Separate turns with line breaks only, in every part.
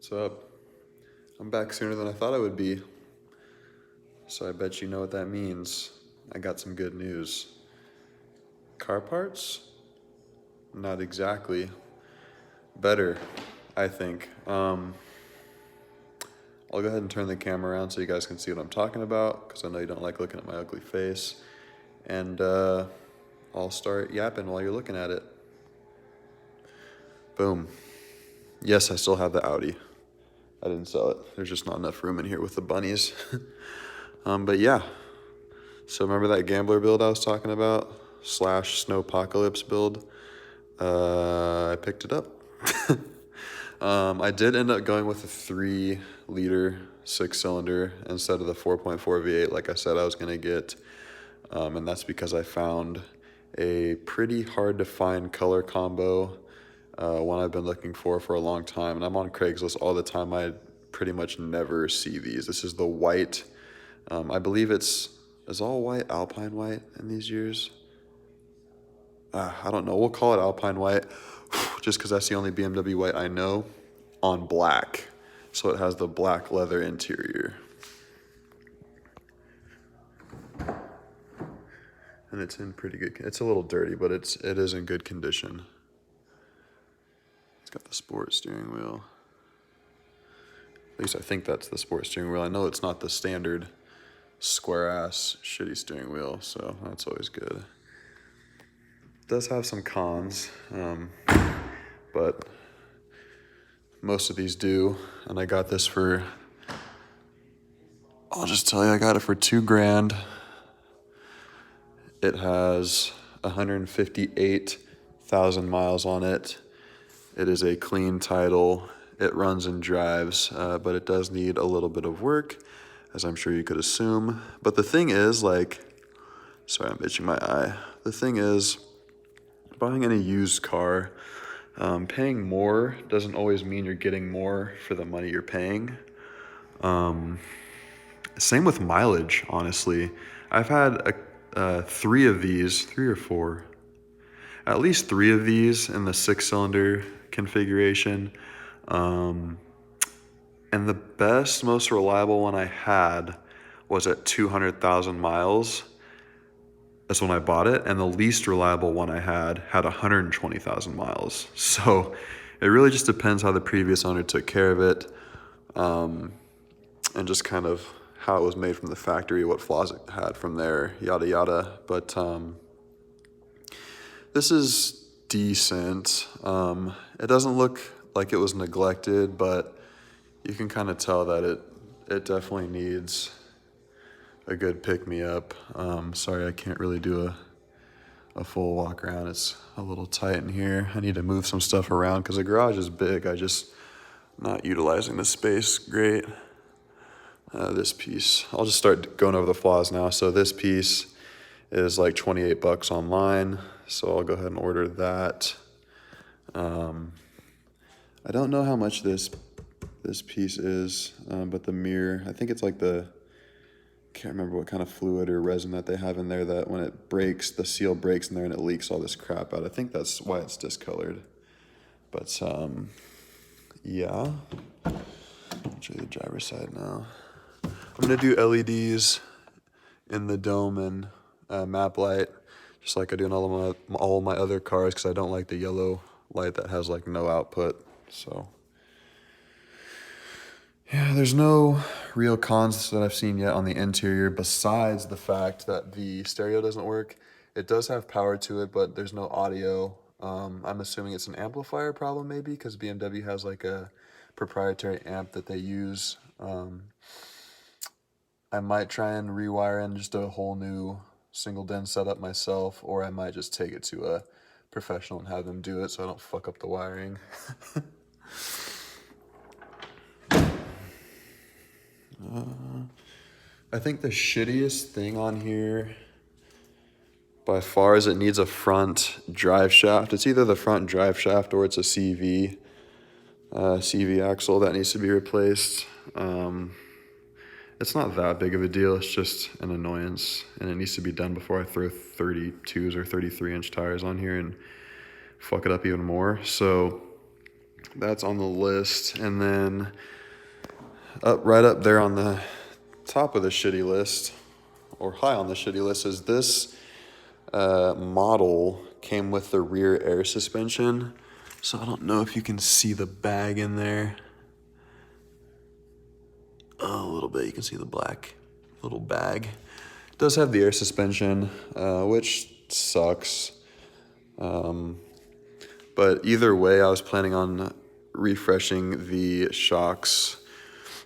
What's up? I'm back sooner than I thought I would be, so I bet you know what that means. I got some good news. Car parts? Not exactly. Better, I think. I'll go ahead and turn the camera around so you guys can see what I'm talking about, because I know you don't like looking at my ugly face. And I'll start yapping while you're looking at it. Boom. Yes, I still have the Audi. I didn't sell it. There's just not enough room in here with the bunnies. But yeah. So remember that gambler build I was talking about? / snowpocalypse build? I picked it up. I did end up going with a 3-liter 6-cylinder instead of the 4.4 V8 like I said I was going to get. And that's because I found a pretty hard to find color combo, one I've been looking for a long time. And I'm on Craigslist all the time. I pretty much never see these. This is the white, I believe is all white Alpine white in these years. I don't know. We'll call it Alpine white just because that's the only BMW white I know on black. So it has the black leather interior. And it's in pretty good, it's a little dirty, but it is in good condition. It's got the sport steering wheel. At least I think that's the sport steering wheel. I know it's not the standard square ass shitty steering wheel, so that's always good. It does have some cons, but most of these do. And I got this for, I'll just tell you, I got it for $2,000. It has 158,000 miles on it. It is a clean title. It runs and drives, but it does need a little bit of work, as I'm sure you could assume. But the thing is, sorry, I'm itching my eye. The thing is, buying any used car, paying more doesn't always mean you're getting more for the money you're paying. Same with mileage, honestly. I've had 3 of these, 3 or 4, at least 3 of these in the 6-cylinder configuration. And the best, most reliable one I had was at 200,000 miles. That's when I bought it. And the least reliable one I had 120,000 miles. So it really just depends how the previous owner took care of it, and just kind of how it was made from the factory, what flaws it had from there, yada yada. But this is decent. It doesn't look like it was neglected, but you can kind of tell that it definitely needs a good pick-me-up. Sorry, I can't really do a full walk around. It's a little tight in here. I need to move some stuff around because the garage is big. I just not utilizing the space great. This piece, I'll just start going over the flaws now. So this piece is like $28 online, so I'll go ahead and order that. I don't know how much this piece is, but the mirror, I think it's like can't remember what kind of fluid or resin that they have in there that when it breaks, the seal breaks in there and it leaks all this crap out. I think that's why it's discolored. But yeah, I'll show you the driver's side now. I'm gonna do LEDs in the dome and map light, just like I do in all of my other cars, because I don't like the yellow light that has like no output. So yeah, there's no real cons that I've seen yet on the interior besides the fact that the stereo doesn't work. It does have power to it, but there's no audio. I'm assuming it's an amplifier problem maybe, because BMW has like a proprietary amp that they use. I might try and rewire in just a whole new single DIN setup myself, or I might just take it to a professional and have them do it so I don't fuck up the wiring. I think the shittiest thing on here by far is it needs a front drive shaft. It's either the front drive shaft or it's a CV axle that needs to be replaced. It's not that big of a deal. It's just an annoyance, and it needs to be done before I throw 32s or 33-inch tires on here and fuck it up even more. So That's on the list. And then right up there on the top of the shitty list, or high on the shitty list, is this model came with the rear air suspension. So I don't know if you can see the bag in there. Oh, a little bit. You can see the black little bag. It does have the air suspension, which sucks. But either way, I was planning on refreshing the shocks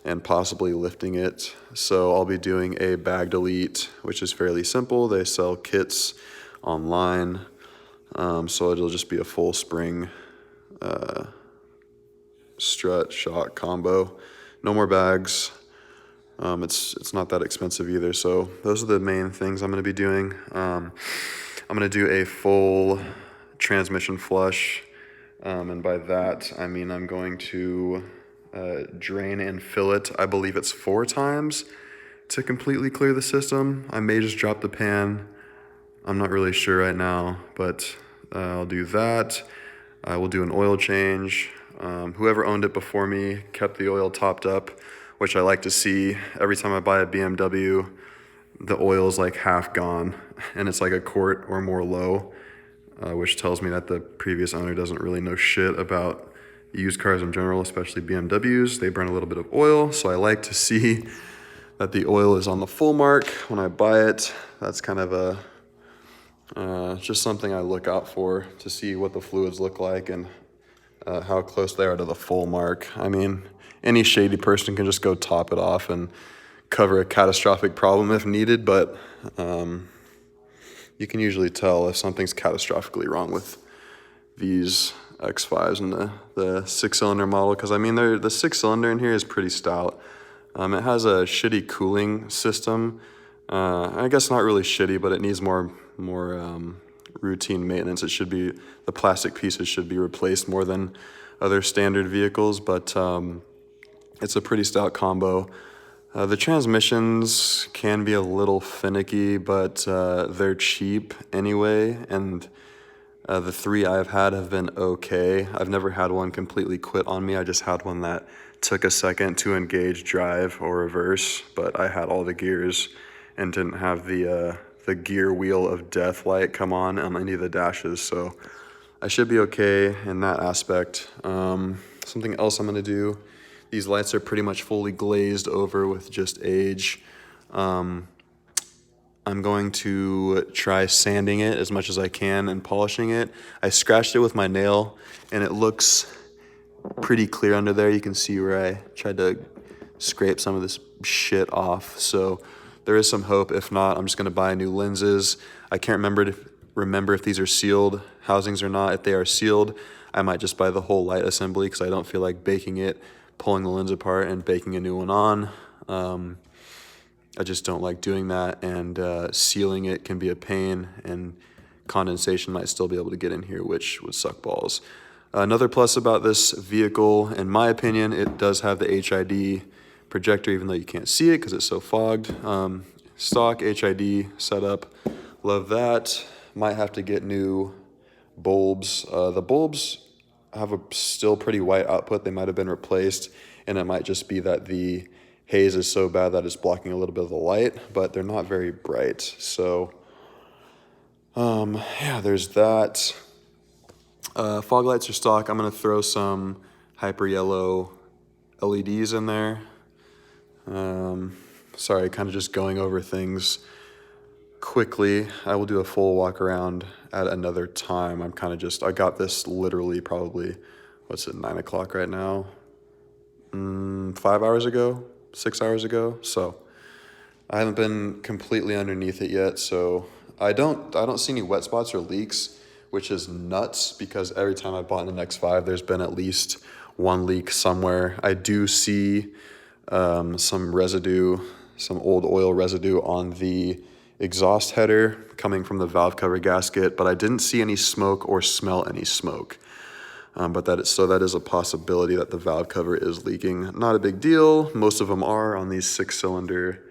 and possibly lifting it. So I'll be doing a bag delete, which is fairly simple. They sell kits online. So it'll just be a full spring strut shock combo. No more bags. It's not that expensive either. So those are the main things I'm going to be doing. I'm going to do a full transmission flush. And by that, I mean I'm going to drain and fill it. I believe it's 4 times to completely clear the system. I may just drop the pan. I'm not really sure right now, but I'll do that. I will do an oil change. Whoever owned it before me kept the oil topped up, which I like to see. Every time I buy a BMW, the oil is like half gone, and it's like a quart or more low, which tells me that the previous owner doesn't really know shit about used cars in general, especially BMWs. They burn a little bit of oil, so I like to see that the oil is on the full mark when I buy it. That's kind of a just something I look out for to see what the fluids look like and how close they are to the full mark. I mean, any shady person can just go top it off and cover a catastrophic problem if needed, but you can usually tell if something's catastrophically wrong with these X5s and the 6-cylinder model, because I mean, the 6-cylinder in here is pretty stout. It has a shitty cooling system. I guess not really shitty, but it needs more routine maintenance. It should be, the plastic pieces should be replaced more than other standard vehicles, but it's a pretty stout combo. The transmissions can be a little finicky, but they're cheap anyway, and the 3 I've had have been okay. I've never had one completely quit on me. I just had one that took a second to engage drive or reverse, but I had all the gears and didn't have the gear wheel of death light come on any of the dashes, so I should be okay in that aspect. Something else I'm gonna do, these lights are pretty much fully glazed over with just age. I'm going to try sanding it as much as I can and polishing it. I scratched it with my nail and it looks pretty clear under there. You can see where I tried to scrape some of this shit off. So there is some hope. If not, I'm just gonna buy new lenses. I can't remember if these are sealed housings or not. If they are sealed, I might just buy the whole light assembly because I don't feel like baking it, pulling the lens apart and baking a new one on. I just don't like doing that, and sealing it can be a pain, and condensation might still be able to get in here, which would suck balls. Another plus about this vehicle, in my opinion, it does have the HID projector, even though you can't see it because it's so fogged. Stock HID setup, love that. Might have to get new bulbs. The bulbs have a still pretty white output. They might have been replaced, and it might just be that the haze is so bad that it's blocking a little bit of the light, but they're not very bright. So yeah, there's that. Fog lights are stock. I'm gonna throw some hyper yellow LEDs in there. Sorry, kind of just going over things quickly. I will do a full walk around at another time. I got this literally probably, 9 o'clock right now? 5 hours ago, 6 hours ago. So I haven't been completely underneath it yet. So I don't see any wet spots or leaks, which is nuts because every time I bought an X5, there's been at least one leak somewhere. I do see some residue, some old oil residue on the exhaust header coming from the valve cover gasket, but I didn't see any smoke or smell any smoke. But that is a possibility that the valve cover is leaking. Not a big deal. Most of them are on these 6-cylinder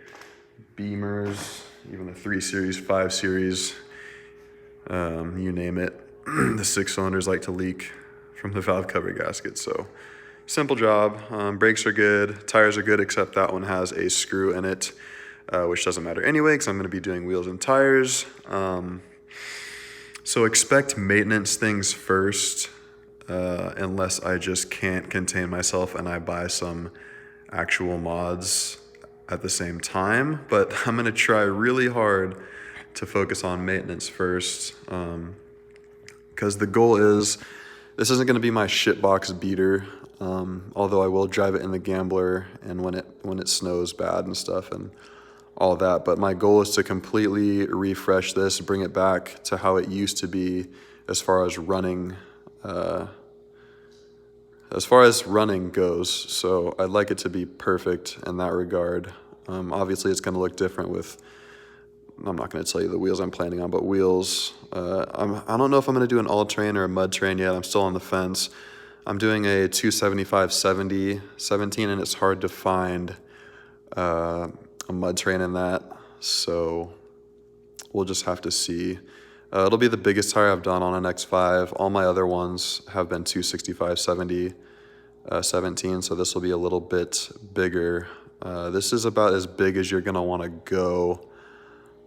Beamers, even the 3 Series, 5 Series, you name it. The 6 cylinders like to leak from the valve cover gasket. So simple job. Brakes are good, tires are good, except that one has a screw in it, which doesn't matter anyway because I'm going to be doing wheels and tires. So expect maintenance things first, unless I just can't contain myself and I buy some actual mods at the same time. But I'm going to try really hard to focus on maintenance first, because the goal is, this isn't going to be my shitbox beater, although I will drive it in the Gambler and when it snows bad and stuff and all that. But my goal is to completely refresh this, bring it back to how it used to be as far as running, goes. So I'd like it to be perfect in that regard. Obviously it's going to look different with, I'm not going to tell you the wheels I'm planning on, but wheels, I don't know if I'm going to do an all-terrain or a mud terrain yet. I'm still on the fence. I'm doing a 275/70 17, and it's hard to find a mud terrain in that, so we'll just have to see. It'll be the biggest tire I've done on an X5. All my other ones have been 265/70 17, so this will be a little bit bigger. This is about as big as you're going to want to go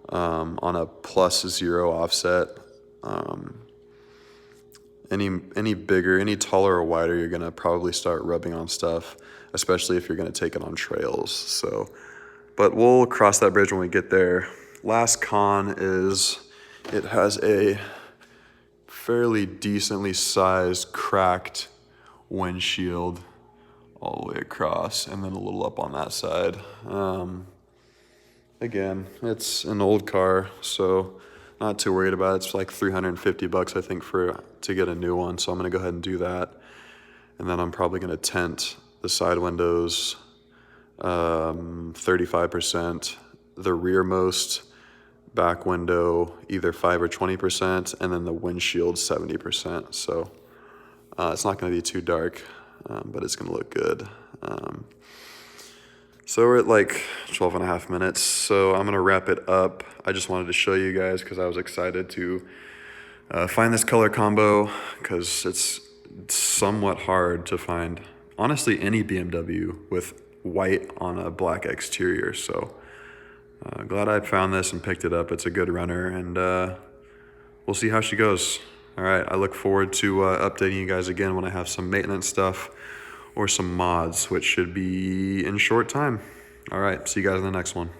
on a +0 offset. Any bigger, any taller or wider, you're gonna probably start rubbing on stuff, especially if you're gonna take it on trails. So, but we'll cross that bridge when we get there. Last con is it has a fairly decently sized cracked windshield all the way across, and then a little up on that side. Again, it's an old car, so not too worried about it. It's like $350, I think, to get a new one. So I'm gonna go ahead and do that. And then I'm probably gonna tint the side windows 35%, the rearmost back window either 5 or 20%, and then the windshield 70%. So it's not gonna be too dark, but it's gonna look good. So we're at like 12 and a half minutes, so I'm gonna wrap it up. I just wanted to show you guys because I was excited to find this color combo, because it's somewhat hard to find, honestly, any BMW with white on a black exterior. So glad I found this and picked it up. It's a good runner, and we'll see how she goes. All right, I look forward to updating you guys again when I have some maintenance stuff or some mods, which should be in short time. All right, see you guys in the next one.